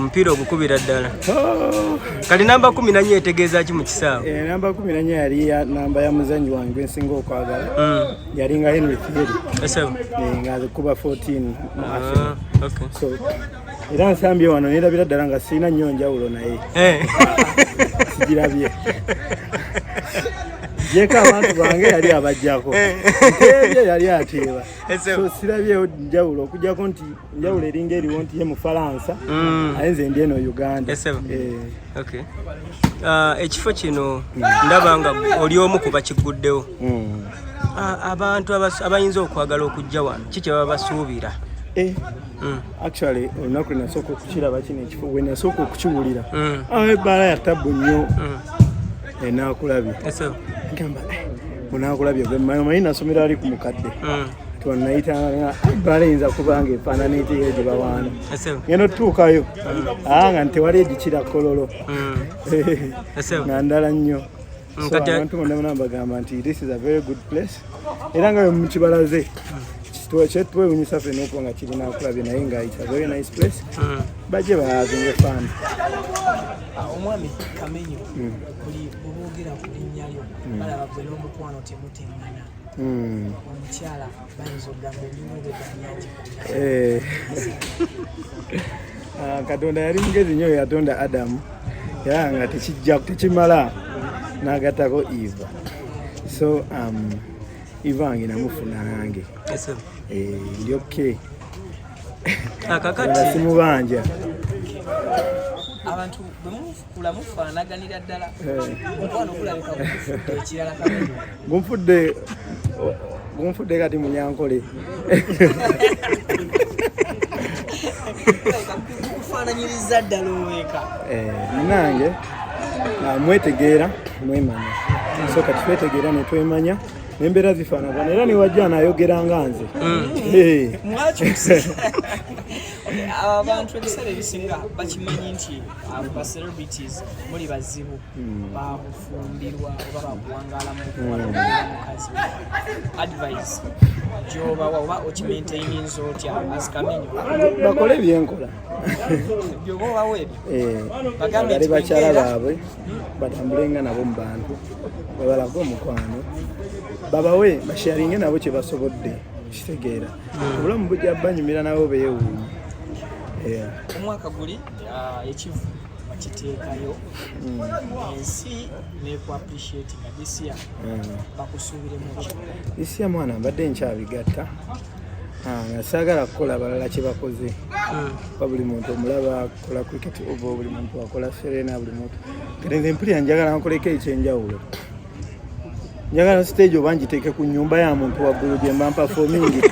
omupiira ogukubira ddala. Kali namba 14 etegeeza ki mu kisaawe? Namba 14 yali namba ya muzanyi wange ensinga okwagala. Yali nga Henry Kiwedde. Nga azikuba 14 mu Africa. So era nsambye wano nerabira ddala nga sirina nnyo njawulo naye. Sigirabye. Jeka abantu bange yali abajjako. Ebyo yali ateeba. So sirabyewo njawulo okujjako nti njawulo eringa eriwo nti ye mu Faransa ayenze ndi eno Uganda. Ekifo kino ndaba nga oli omu ku bakiguddewo. Abantu abayinza okwagala okujja wano kiki baba basuubira? Actually olunaku nasooka okukiraba kino ekifo we nasooka okukiwulira ebbaala ya tabbu nnyo enaakulabye gamba munaakulabye gwemanyi nasomera ali ku mukadde tonayitanga ebbaala eyinza kubanga efaanana etiyo gye bawaana ngenda otutuukayo nga ntewali egikira kololo nga ndala nnyo abantu bonna bagamba nti this is a very good place era nga mu kibalaze twewunyisa ffenna okuba nga kirina akulabye naye nga it's a very nice place bajje bazinge fani omwami Kamenyo buli boboogera ku linnya lyo balaba gwe n'omukwano temutengana omukyala bayinza okugamba ebinyuube byanyangi Katonda yali mugezi nnyo yatonda Adamu era nga tekimala n'agattako Eva so Eva wange namufuna nange ndi okay kakati simubanja abantu bemufula mufaanaganira ddala omukwano kulabika gufudde ekirala Kamenyo gunfudde kati munyankole kufaananyiriza ddala oweeka nange mwetegeera mwemanya so kati twetegeera ne twemanya n'embeera zifaanagana era newajja naayogera nga nze abantu ebiseera ebisinga bakimanyi nti ba celebrities muli bazibu babufumbirwa oba bakuwangaala mukazi advice gyobawa oba okimaintaininza otya as Kamenyo bakole ebyenkola byoba obawo ebyo bagambe bakyala baabwe batambulenga nabo mu bantu babalaga omukwano babawe basharinge nabo kye basobodde kitegeera obulamu bujja banyumira nabo beewuunya omwaka guli ekivu bakiteekayo ensi neku appreciate nga this year bakusuubiremu ki this year mwana mbadde nkyabigatta nga saagala kukola balala kye bakoze buli muntu omulaba akola cricket oba buli muntu akola serena buli muntu kati mpulira njagala nkoleko ekyenjawulo njagala stage oba ngiteeke ku nnyumba ya muntu waggulu gye mba mpafomingi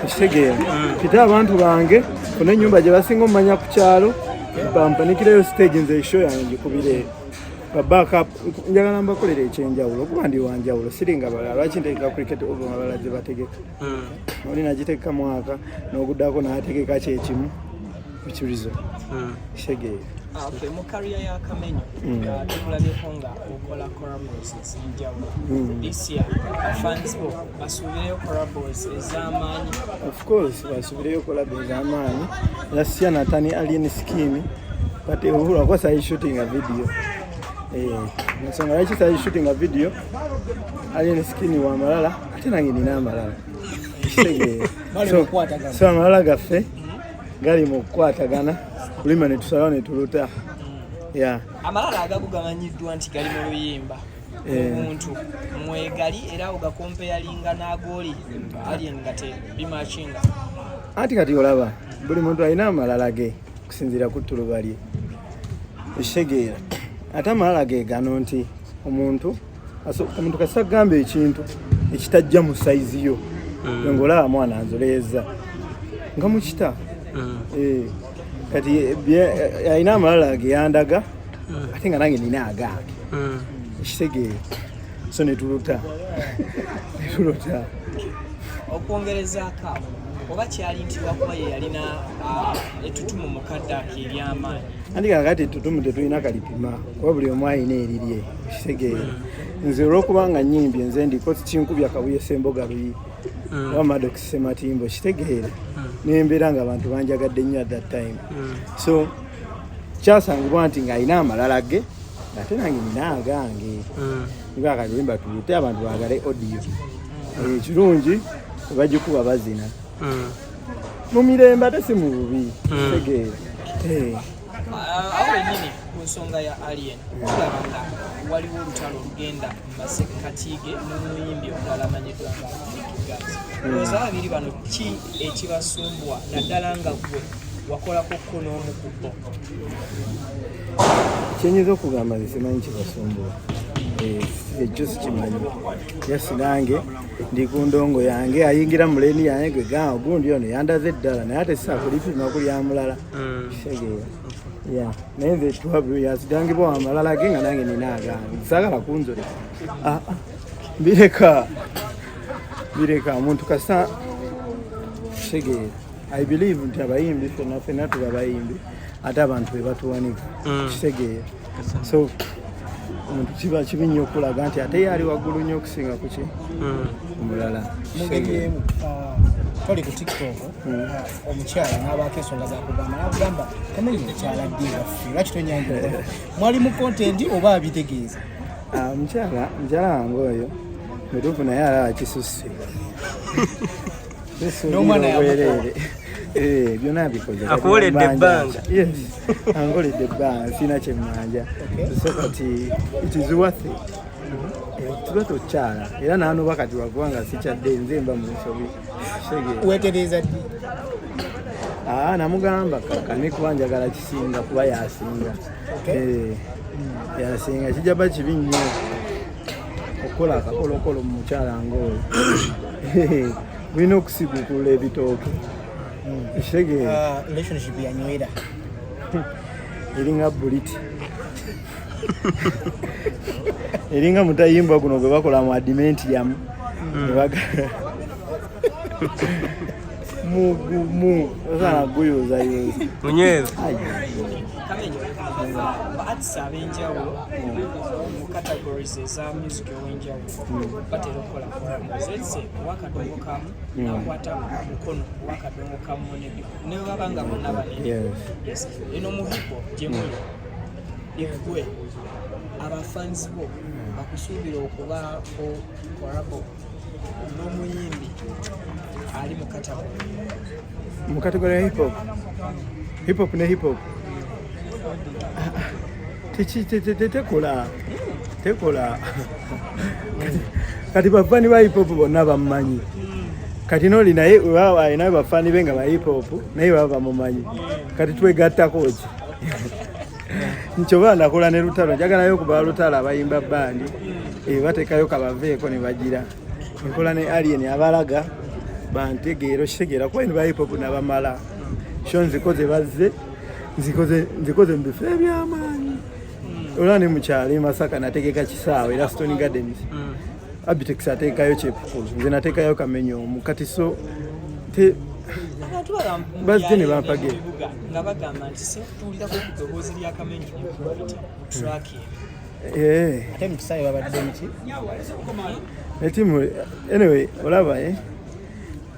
ekitegeera kita abantu bange funa ennyumba gye basinga omumanya ku kyalo bampanikireyo stage nze eshow yange ngikubire babackup njagala mbakolera ekyenjawulo okuba ndi wanjawulo siringa balala lwaki nteeka cricket oba abalala gye bategeka oli nagiteeka mwaka n'oguddako n'ategeka kyekimu ekirizo kitegeera mu career ya Kamenyo tukulabyeko nga okola collabos ez'enjawulo this year fans bo basuubireyo collabos ez'amaanyi of course basuubireyo collabos ez'amaanyi last year natani alien scheme but obula kwa sai shooting a video nsonga lwaki sai shooting a video alien scheme wa malala ate nange nina amalala so amalala gaffe gali mu kukwatagana kulima ne tusalawo ne tuluta amalala agago gamanyiddwa nti gali mu luyimba omuntu mwegali era ogakompeyalinga n'agooli alien nga tebimakinga anti kati olaba buli muntu alina amalala ge okusinziira ku ttuluba lye ekitegeera ate amalala ge gano nti omuntu kasagamba ekintu ekitajja mu sayizi yo ng'olaba mwana anzoleeza nga mukita kati alina amalala ge yandaga ate nga nange nina agange ekitegeera so netuluta okwongerezaako oba kyali nti lwakuba ye yalina ettutumu mu kaddaaki ery'amaanyi anti kakati ettutumu tetulina kalipima kuba buli omu alina erirye ekitegeera nze olw'okubanga nyimbye nze ndiko kinkubya kabuye semboga luyi wa Maddox Sematimbo kitegeera nembeera nga abantu banjagadde nnyo at that time so kyasangibwa nti ng'alina amalala ge ate nange nina agange nga akalimba tuyite abantu baagale audio ekirungi bagikuba bazina mu mirembe ate si mu bubi kitegeera awo ennyini ku nsonga ya alien tulaba nga waliwo olutalo olugenda mu masekkatige n'omuyimbi omulala amanyiddwa nga oza babiri bano ki ekibasumbwa naddala nga gwe wakolako ko n'omu ku bo kyenyinza okugamba nze simanyi kibasumbula ekyo sikimanyi yasi nange ndi ku ndongo yange ayingira mu leeni yange gwe gamba gundi ono yandaze eddala naye ate saakulipima kulya mulala kitegeera naye nze yasidangibwa amalala ge nga nange nina agange saagala kunzole bireka omuntu kasa kitegeera I believe nti abayimbi ffenna tuli abayimbi ate abantu be batuwanika kitegeera so omuntu kiba kibi nnyo okulaga nti ate yali waggulu nnyo okusinga kuki omulala mugeri emu toli ku tiktok omukyala n'abaako ensonga zakugamba n'akugamba Kamenyo mukyala ddewaffe lwaki tonyanjula mwali mu content oba abitegeeza mukyala wange oyo mutuufu naye alaba kisusse n'omwana obwereere byonna bikoze akuwoledde ebbanga angoledde ebbanga sirina kyemmanja so kati itiziwathe tuba tokyala era naanoba kati wakubanga sikyadde nze mba mu nsobi weetereeza ddi namugamba kakane kuba njagala kisinga kuba yasinga yasinga kijaba kibi nnyo okukola akakolokolo mu mukyala ng'oyo bulina okusigukula ebitooke ekitegeera relationship yanywera eringa buliti eringa mutayimbwa guno gwe bakola mu adimentiamu mugumu osana guyozayoza munyeevu baatisa ab'enjawulo mu categories eza music ow'enjawulo batera okukola zetse owakadongo kamu akwata mukono owakadongo kamu ne baba nga bonna banene eno mu hip hop gye muli egwe abafanzi bo bakusuubira okubaako korabo n'omuyimbi ali mu kategori ya hip hop ne hip hop tekola kati bafani ba hip hop bonna bamumanyi kati noli naye alinayo bafani be nga ba hip hop naye baba bamumanyi kati twegattako ki nkyoba nakola ne lutalo njagalayo okuba lutalo abayimba bandi bateekayo kabaveeko ne bagira nkola ne alien abalaga bantegeero kitegeera kuba ba hip hop nabamala sho nzikoze bazze nzikoze mu bifo ebyamaanyi olwa ne mukyalo Masaka nategeka kisaawe era Stone Gardens Abitex ateekayo kyepukulu nze nateekayo Kamenyo mukati so bazze ne bampage nga bagamba nti situulirako ku ddoboozi lya Kamenyo track ate mu kisaawe babadde muki etimu anyway olaba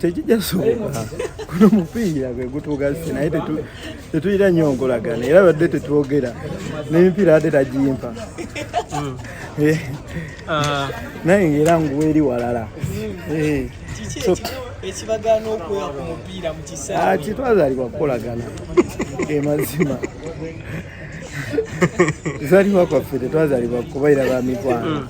tekijja soboka kuno mupiira gwe gutugase naye tetuyira nnyo nkolagana era badde tetwogera n'emipiira ate tagimpa naye ng'era nguweeri walala ekibagaana okwewa ku mupiira mu kisaawe kitwazaalibwa kukolagana gemazima zaalibwa kwaffe tetwazaalibwa kubaira ba mikwano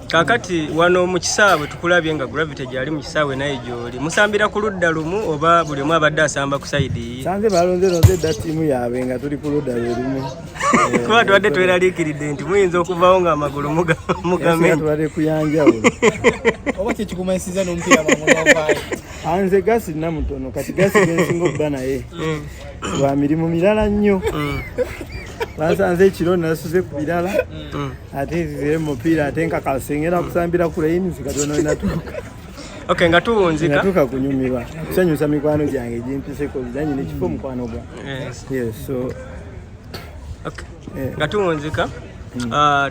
kakati wano mu kisaawe tukulabye nga gravity gyali mu kisaawe naye gyoli musambira ku ludda lumu oba buli omu abadde asamba ku sayidi sanze balonze edda ttiimu yaabwe nga tuli ku ludda lwe lumu kuba tubadde tweraliikiridde nti muyinza okuvawo nga amagulu mugamenye tubadde kuyanjawulo oba kyekikumanyisiza n'omupiira bamuvaayo anze gasi namutono kati gasi gensinga okuba naye lwa mirimu mirala nnyo bansanze ekiro nasuze ku birala ate nzire mupiira ate nkakasengera kusambira ku layini zikatono inatuuka okay nga tuwunzika natuuka kunyumirwa kusanyusa mikwano gyange gimpiseko zanyi nekifo mukwano gwa yes so okay nga tuwunzika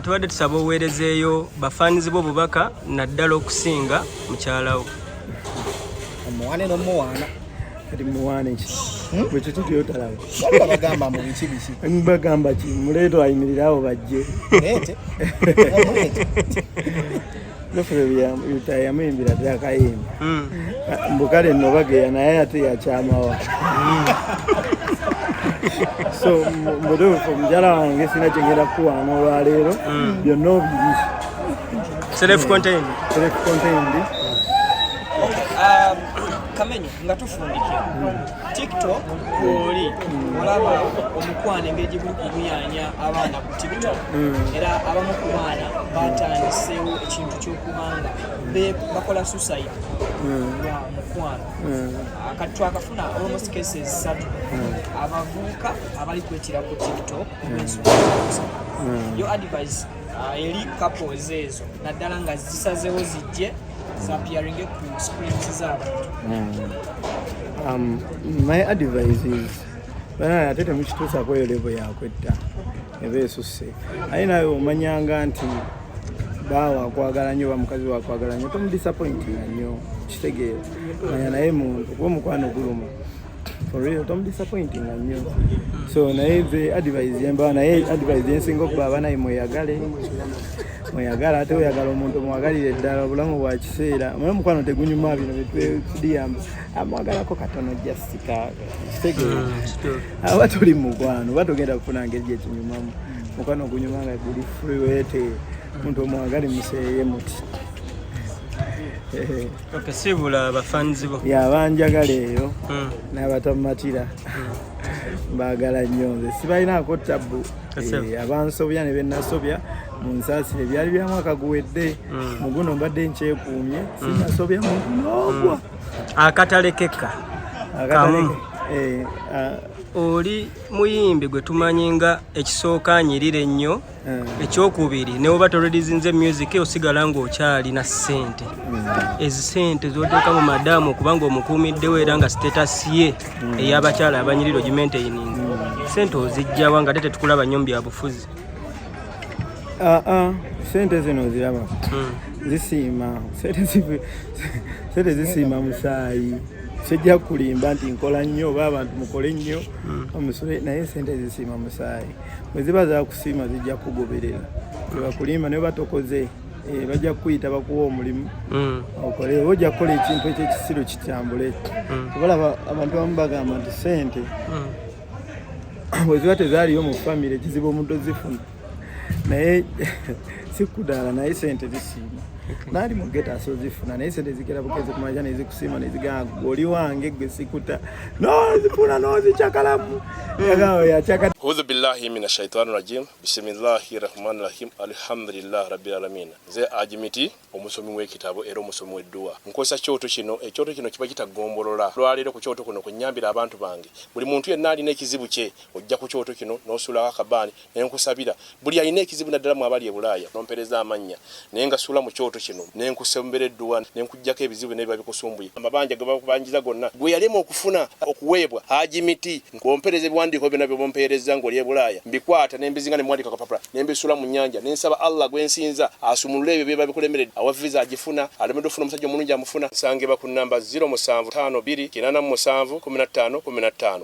tubadde tusaba oweerezeeyo bafanizi bo bubaka naddala okusinga mukyalawo muwane no muwana kati muwane ki bwe tutu yotalaba bagamba mu bichi bagamba ki muleto ayimirirawo bajje lete nofere yamuyimbira takayimba mbukale nno bageya naye ate yakyamawa so mbutuufu mukyala wange sina kyengenda kukuwaana olwaleero byonna obiri self-contained. Kamenyo nga tufundikira TikTok oli olaba omukwana engeri guli kumuyanya abaana ku TikTok era abamu ku baana batandiseewo ekintu ky'okubanga bakola suicide lwa mukwano kati twakafuna almost cases 3 abavubuka abali kwetira ku TikTok yo advice eri couples ezo naddala nga zisazeewo zijje appearing ku screens z'abantu. My advice is bana atete mukituusako eyo level yakwetta eba esusse aye nawe omanyanga nti bawa akwagala nnyo bamukazi wakwagala nnyo tomudisappointinga nnyo kitegeera manya naye muntu kuba omukwano guluma for real tomudisappointinga nnyo so naye ze advice yembawa naye advice yensinga okuba abanaye mweyagala ate oyagala omuntu mwagalire ddala obulamu bwa kiseera omanye omukwano tegunyuma bino byetudiyamba amwagalako katono jasika kitegeera aba tuli mukwano oba togenda kufuna ngeri gyekinyumamu mukwano ogunyuma nga guli freewete omuntu omwagali museeye muti sibula abafanzi bo yabanjagala eyo n'abatamatira baagala nnyo nze sibalinaako tabu abansobya ne bennasobya mu nsaasire byali bya mwaka guwedde muguno mbadde nkyekuumye sinasobya muntu n'ogwa akatalekeka kamu oli muyimbi gwe tumanyi nga ekisooka anyirira ennyo ekyokubiri ne oba toledizinze music osigala ng'okyalina ssente ezi ssente z'oteeka mu madamu okubanga omukuumiddewo era nga status ye ey'abakyala abanyirira ogimaintaining ssente ozijjawa nga tetukulaba nnyo mu byabufuzi sente zino ziraba zisiima sente zisiima musaayi sijja kulimba nti nkola nnyo oba abantu mukole nnyo omusule naye sente zisiima musaayi bwe ziba zakusiima zijja kugoberera webakulimba naye batokoze bajja kukuyita bakuwa omulimu okole oba ojja kukola ekintu ekyekisiru kitambule obalaba abantu abamu bagamba nti sente bwe ziba tezaaliyo mu famire ekizibu omuntu ozifuna naye sikudaala naye sente zisiima naali mugeta asozifuna naye sente zigera bukeze kumanja nezikusiima nezigamba oli wange gwe sikuta nozifuna nozicyakalamu yachaka A'udhu billahi minash shaitani rajim bismillahir rahmanir rahim alhamdulillah rabbil alamin ze ajimiti omusomi w'ekitabo era omusomi w'edduwa nkosa kyoto kino ekyoto kino kiba kitagombolola lwaliro ku kyoto kuno kunyambira abantu bange buli muntu yenna alina ekizibu kye ojja ku kyoto kino n'osula akabani nenkusabira buli alina ekizibu naddala mu abali e Bulaaya nompereza amanya naye nga sula mu kyoto kino nenkusembera edduwa nenkujjako ebizibu n'ebiba bikusumbuye amabanja ge bakubanjiza gonna gwe yalema okufuna okuweebwa ajimiti nkompereza ebiwandiiko byonna by'ompereza ng'oli e Bulaaya mbikwata nembizinga ne mwandika kapapula nembisula mu nnyanja nensaba Allah gwensinza asumulule ebyo byeba bikulemeredde awa visa agifuna alemedde ofuna omusajja omulungi amufuna nsange ba ku namba 0752 887 15 15